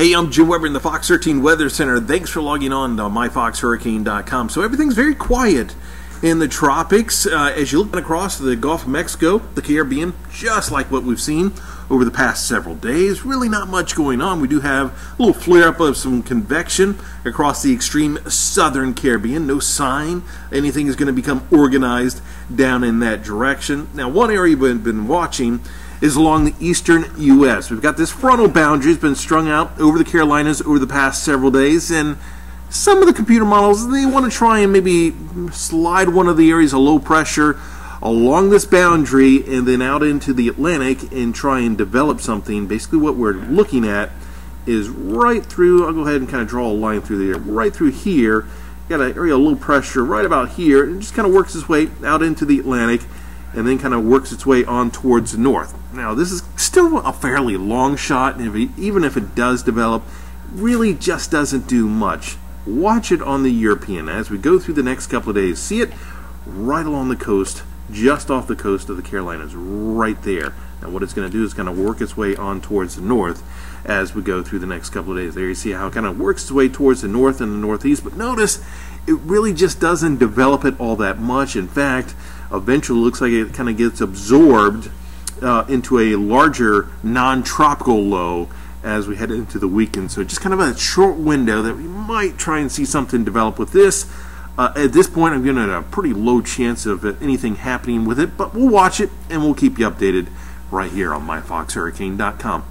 Hey, I'm Jim Weber in the Fox 13 Weather Center. Thanks for logging on to myfoxhurricane.com. So everything's very quiet in the tropics. As you look across the Gulf of Mexico, the Caribbean, just like what we've seen over the past several days. Really not much going on. We do have a little flare-up of some convection across the extreme southern Caribbean. No sign anything is going to become organized down in that direction. Now, one area we've been watching is along the eastern U.S. We've got this frontal boundary that's been strung out over the Carolinas over the past several days, and some of the computer models, they want to try and maybe slide one of the areas of low pressure along this boundary and then out into the Atlantic and try and develop something. Basically what we're looking at is right through, I'll go ahead and kind of draw a line through there, right through here. Got an area of low pressure right about here, and it just kind of works its way out into the Atlantic and then kind of works its way on towards the north. Now, this is still a fairly long shot, and even if it does develop, really just doesn't do much. Watch it on the European as we go through the next couple of days. See it right along the coast, just off the coast of the Carolinas, right there. Now, what it's going to do is kind of work its way on towards the north as we go through the next couple of days. There you see how it kind of works its way towards the north and the northeast, but notice it really just doesn't develop it all that much. In fact, eventually it looks like it kind of gets absorbed into a larger non-tropical low as we head into the weekend. So just kind of a short window that we might try and see something develop with this. At this point, I'm giving it a pretty low chance of anything happening with it, but we'll watch it and we'll keep you updated right here on myfoxhurricane.com.